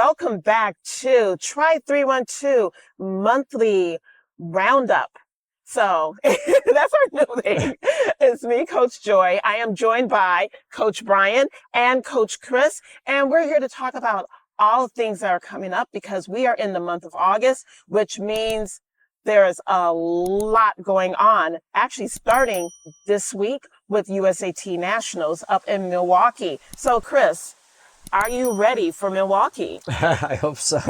welcome back to TRI312 Monthly Roundup. So that's our new thing. It's me, Coach Joy. I am joined by Coach Brian and Coach Chris, and we're here to talk about all things that are coming up because we are in the month of August, which means there is a lot going on, actually starting this week with USAT Nationals up in Milwaukee. So, Chris, are you ready for Milwaukee? I hope so.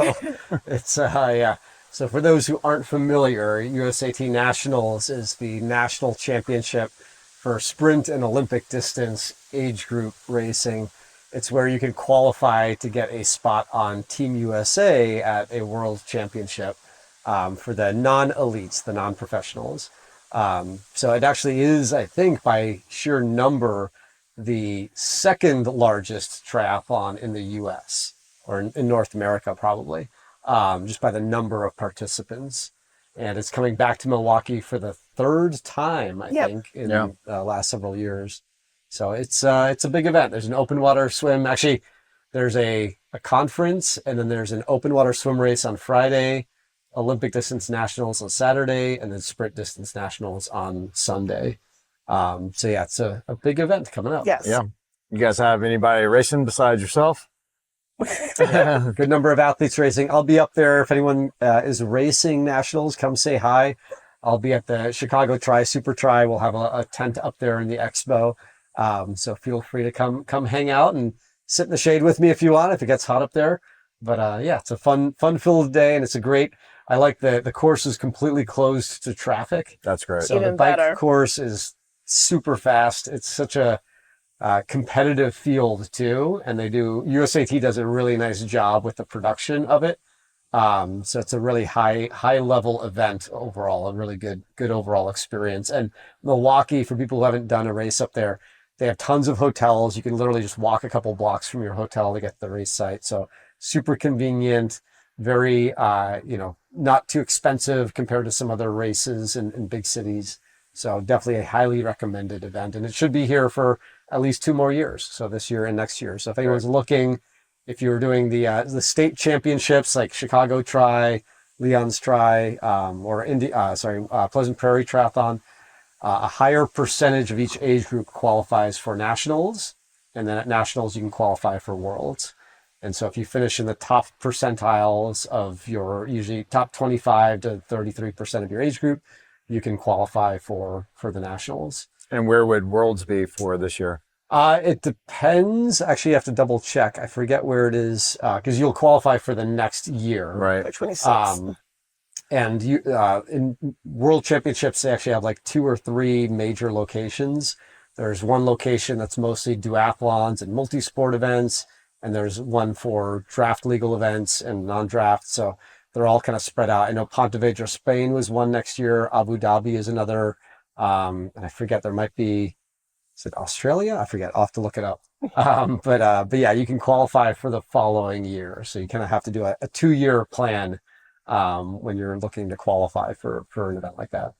It's, yeah. So for those who aren't familiar, USAT Nationals is the national championship for sprint and Olympic distance age group racing. It's where you can qualify to get a spot on Team USA at a world championship for the non-elites, the non-professionals. So it actually is, I think, by sheer number, the second largest triathlon in the U.S. or in North America, probably, just by the number of participants. And it's coming back to Milwaukee for the third time, I think, in the last several years. So it's a big event. There's an open water swim. Actually, there's a conference, and then there's an open water swim race on Friday, Olympic distance nationals on Saturday, and then sprint distance nationals on Sunday. So yeah, it's a big event coming up. Yes. Yeah. You guys have anybody racing besides yourself? Good number of athletes racing. I'll be up there. If anyone is racing nationals, come say hi. I'll be at the Chicago Super Tri. We'll have a tent up there in the expo. So feel free to come hang out and sit in the shade with me if you want, if it gets hot up there. But yeah, it's a fun-filled day, and it's a great. I like the course is completely closed to traffic. That's great. So Even the bike better. course is super fast. It's such a competitive field too, and USAT does a really nice job with the production of it. So it's a really high level event overall, a really good overall experience. And Milwaukee, for people who haven't done a race up there, they have tons of hotels. You can literally just walk a couple blocks from your hotel to get to the race site. So super convenient, very not too expensive compared to some other races in big cities. So definitely a highly recommended event, and it should be here for at least 2 more years. So this year and next year. So if anyone's looking, if you're doing the state championships like Chicago Tri, Leon's Tri, or Pleasant Prairie Triathlon, a higher percentage of each age group qualifies for nationals, and then at nationals you can qualify for worlds. And so if you finish in the top percentiles of your usually top 25 to 33% of your age group, you can qualify for the nationals. And where would worlds be for this year? It depends. Actually, you have to double check. I forget where it is because you'll qualify for the next year. Right. Like 26. And you in world championships, they actually have like 2 or 3 major locations. There's one location that's mostly duathlons and multi-sport events, and there's one for draft legal events and non-draft. So they're all kind of spread out. I know Pontevedra, Spain was one next year. Abu Dhabi is another. And I forget, there might be, is it Australia? I forget. I'll have to look it up. But yeah, you can qualify for the following year. So you kind of have to do a 2-year plan when you're looking to qualify for an event like that.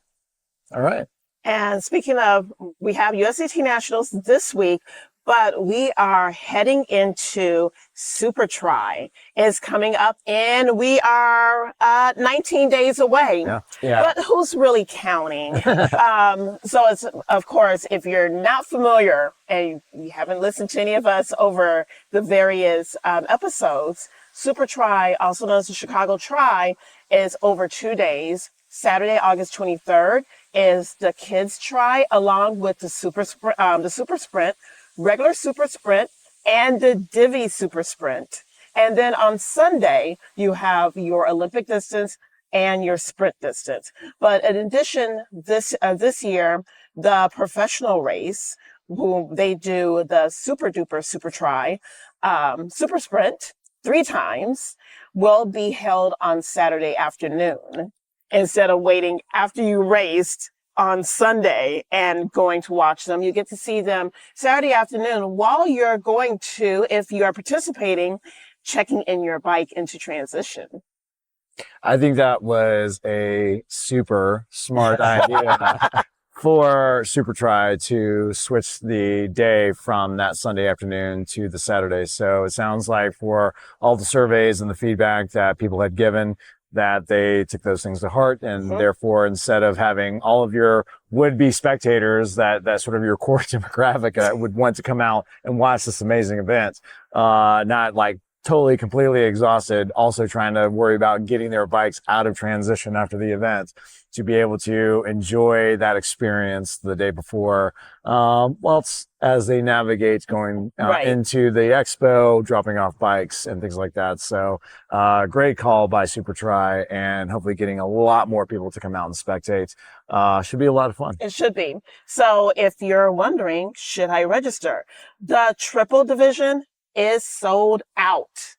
All right. And speaking of, we have USAT Nationals this week, but we are heading into Super Tri. It's coming up, and we are 19 days away. Yeah. But who's really counting? So it's, of course, if you're not familiar and you haven't listened to any of us over the various episodes, Super Tri, also known as the Chicago Tri, is over 2 days. Saturday, August 23rd, is the Kids Tri, along with the Super Sprint, regular Super Sprint, and the Divvy Super Sprint. And then on Sunday, you have your Olympic distance and your sprint distance. But in addition, this year, the professional race, who they do the Super Duper Super Tri, Super Sprint 3 times, will be held on Saturday afternoon instead of waiting after you raced on Sunday and going to watch them. You get to see them Saturday afternoon while you're going to, if you are participating, checking in your bike into transition. I think that was a super smart idea for Super Tri to switch the day from that Sunday afternoon to the Saturday. So it sounds like for all the surveys and the feedback that people had given, that they took those things to heart, and therefore, instead of having all of your would-be spectators, that sort of your core demographic that would want to come out and watch this amazing event, not like totally, completely exhausted, also trying to worry about getting their bikes out of transition after the event, to be able to enjoy that experience the day before, as they navigate going into the expo, dropping off bikes and things like that. So, great call by Super Tri, and hopefully getting a lot more people to come out and spectate. Should be a lot of fun. It should be. So if you're wondering, should I register? The triple division is sold out.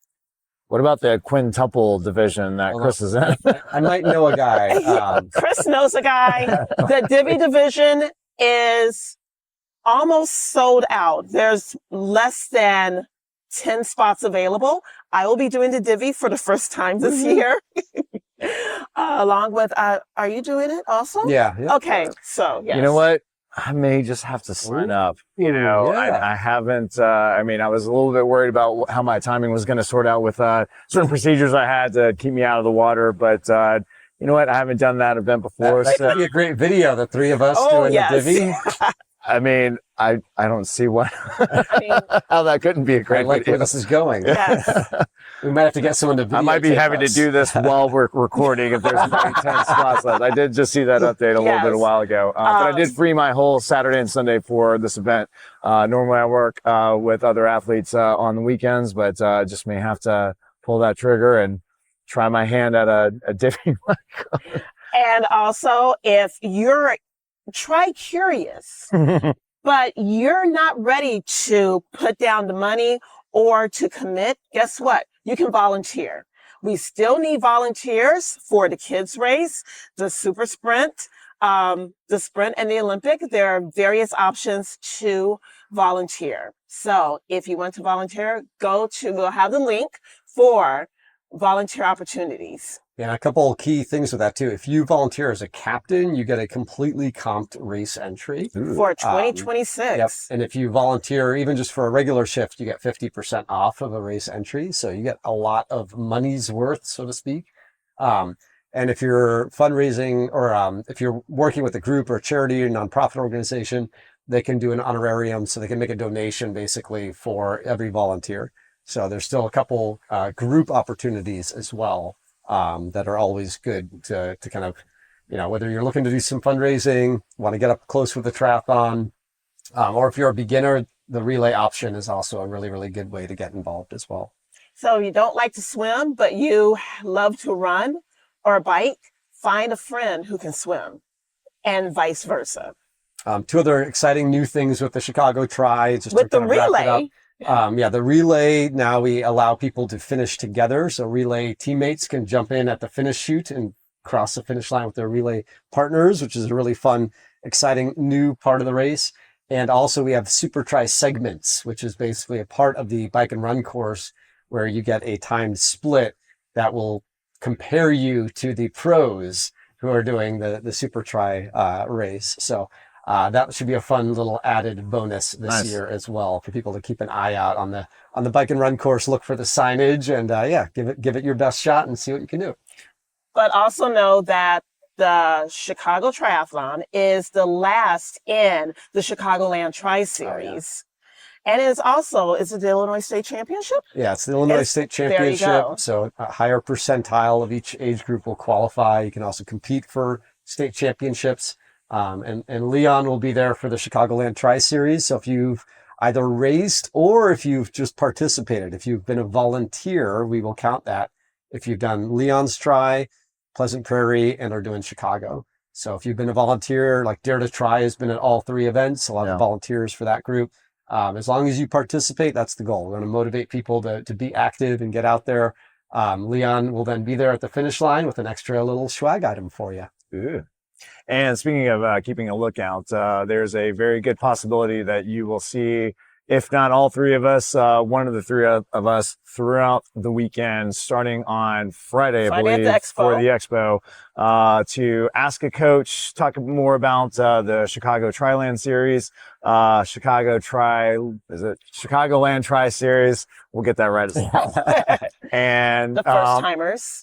What about the quintuple division that Chris is in? I might know a guy. Chris knows a guy. The Divvy division is almost sold out. There's less than 10 spots available. I will be doing the Divvy for the first time this year. Along with, are you doing it also? Yeah. Okay. So, yes. You know what? I may just have to sign up. You know, I haven't, I was a little bit worried about how my timing was going to sort out with certain procedures I had to keep me out of the water. But you know what? I haven't done that event before. That could be a great video, the three of us doing the Divvy. I don't see how that couldn't be a great like video. where this is going. Yes. We might have to get someone to videotape I might be having to do this while we're recording if there's about 10 spots left. I did just see that update a little bit a while ago. But I did free my whole Saturday and Sunday for this event. Normally I work with other athletes on the weekends, but just may have to pull that trigger and try my hand at a Divvy. And also, if you're tri-curious, but you're not ready to put down the money or to commit, guess what? You can volunteer. We still need volunteers for the kids race, the super sprint, the sprint and the Olympic. There are various options to volunteer. So if you want to volunteer, we'll have the link for volunteer opportunities. Yeah, a couple of key things with that too. If you volunteer as a captain, you get a completely comped race entry. For 2026. Yep. And if you volunteer even just for a regular shift, you get 50% off of a race entry. So you get a lot of money's worth, so to speak. And if you're fundraising or if you're working with a group or a charity or nonprofit organization, they can do an honorarium. So they can make a donation basically for every volunteer. So there's still a couple group opportunities as well. That are always good to kind of, whether you're looking to do some fundraising, want to get up close with the triathlon, or if you're a beginner, the relay option is also a really, really good way to get involved as well. So you don't like to swim, but you love to run or bike, find a friend who can swim, and vice versa. Two other exciting new things with the Chicago Tri. Just with to the kind of wrap it up. relay. The relay, now we allow people to finish together. So relay teammates can jump in at the finish chute and cross the finish line with their relay partners, which is a really fun, exciting new part of the race. And also we have Super Tri segments, which is basically a part of the bike and run course where you get a timed split that will compare you to the pros who are doing the Super Tri race. So that should be a fun little added bonus this year as well for people to keep an eye out on the bike and run course. Look for the signage and give it your best shot and see what you can do. But also know that the Chicago Triathlon is the last in the Chicagoland Tri Series. And it's the Illinois State Championship? Yeah, it's the Illinois State Championship. There you go. So a higher percentile of each age group will qualify. You can also compete for state championships. And Leon will be there for the Chicagoland Tri Series. So if you've either raced or if you've just participated, if you've been a volunteer, we will count that. If you've done Leon's Tri, Pleasant Prairie, and are doing Chicago. So if you've been a volunteer, like Dare to Try has been at all three events, a lot of volunteers for that group. As long as you participate, that's the goal. We're going to motivate people to be active and get out there. Leon will then be there at the finish line with an extra little swag item for you. Ooh. And speaking of keeping a lookout, there's a very good possibility that you will see if not all three of us, one of the three of us throughout the weekend, starting on Friday, I believe, for the expo, to ask a coach, talk more about the Chicago Triland series, Chicagoland Tri series. We'll get that right as well. And the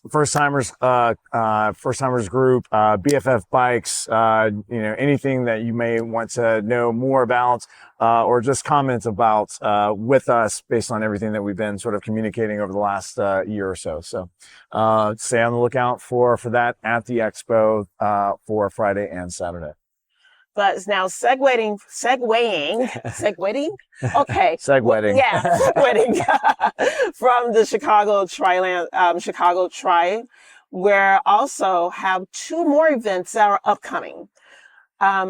first timers group, BFF bikes, anything that you may want to know more about, or just comments about, with us based on everything that we've been sort of communicating over the last, year or so. So, stay on the lookout for that at the expo, for Friday and Saturday. But now segueing. Okay. Segwaying. Yeah, segueing from the Chicago Tri, where also have two more events that are upcoming.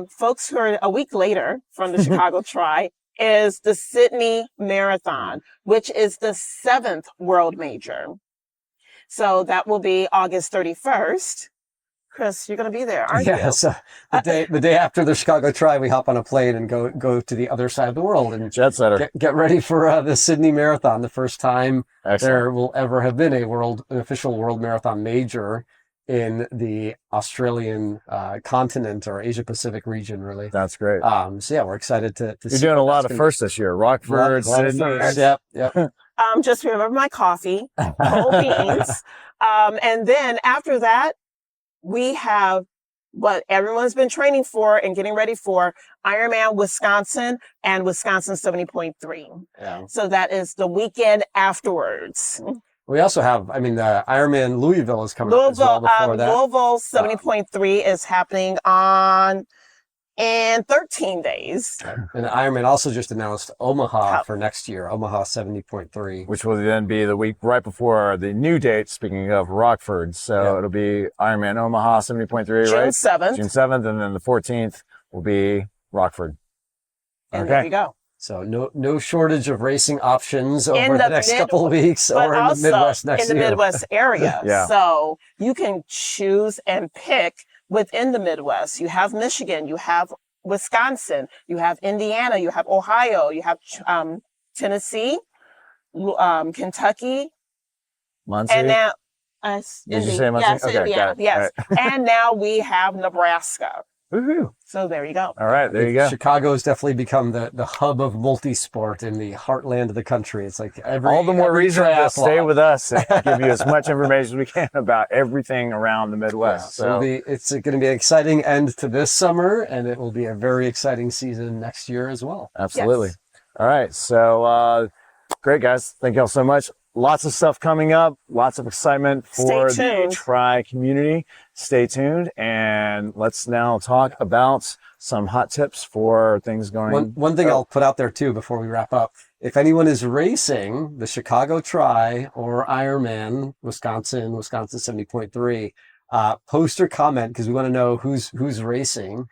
Folks who are a week later from the Chicago Tri is the Sydney Marathon, which is the 7th world major. So that will be August 31st. Chris, you're going to be there, aren't you? Yes. The day after the Chicago Tri, we hop on a plane and go to the other side of the world and jet setter. Get ready for the Sydney Marathon, the first time there will ever have been an official world marathon major in the Australian continent or Asia Pacific region, really. That's great. So yeah, we're excited to You're see doing a lot of firsts this year. Rockford, Sydney. Yep. Just remember my coffee, whole beans. And then after that, we have what everyone's been training for and getting ready for, Ironman Wisconsin and Wisconsin 70.3. Yeah. So that is the weekend afterwards. We also have, the Ironman Louisville is coming up as well before that. Louisville 70.3 is happening in 13 days. And Ironman also just announced Omaha for next year, Omaha 70.3. Which will then be the week right before the new date, speaking of Rockford. So it'll be Ironman Omaha 70.3, right? June 7th. June 7th, and then the 14th will be Rockford. And there you go. So no shortage of racing options over the next couple of weeks, or in the Midwest next year. In the Midwest area. Yeah. So you can choose and pick within the Midwest. You have Michigan, you have Wisconsin, you have Indiana, you have Ohio, you have Tennessee, Kentucky. Muncie? And now, did you say Muncie? Yes, okay, Indiana, yes. Right. And now we have Nebraska. Woohoo. So there you go. All right, there you go. Chicago has definitely become the hub of multi-sport in the heartland of the country. It's like all the more reason to stay with us and give you as much information as we can about everything around the Midwest. Yeah, so it's going to be an exciting end to this summer, and it will be a very exciting season next year as well. Absolutely. Yes. All right. So great, guys. Thank you all so much. Lots of stuff coming up, lots of excitement for the Tri community. Stay tuned, and let's now talk about some hot tips for things going. One thing I'll put out there too before we wrap up: if anyone is racing the Chicago Tri or Ironman Wisconsin 70.3, post or comment, because we want to know who's racing,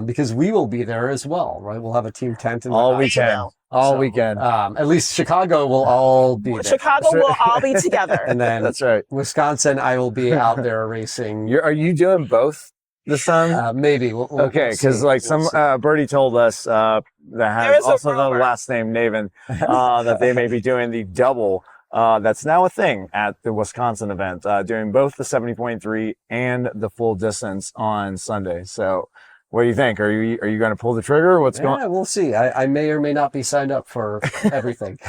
because we will be there as well, right? We'll have a team tent all weekend. All weekend. At least Chicago will all be there. Chicago will all be together. And then that's right. Wisconsin, I will be out there racing. Are you doing both this time? Maybe. Okay, because Birdie told us that has also the last name Naven, that they may be doing the double. That's now a thing at the Wisconsin event, doing both the 70.3 and the full distance on Sunday. So what do you think? Are you going to pull the trigger? What's going on? Yeah, we'll see. I may or may not be signed up for everything.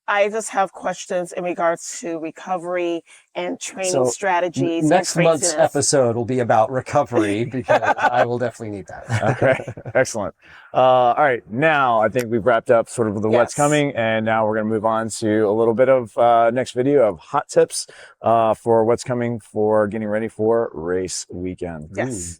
I just have questions in regards to recovery and training strategies. Next month's episode will be about recovery, because I will definitely need that. Okay. Excellent. All right. Now I think we've wrapped up sort of the what's coming, and now we're going to move on to a little bit of next video of hot tips for what's coming for getting ready for race weekend. Yes.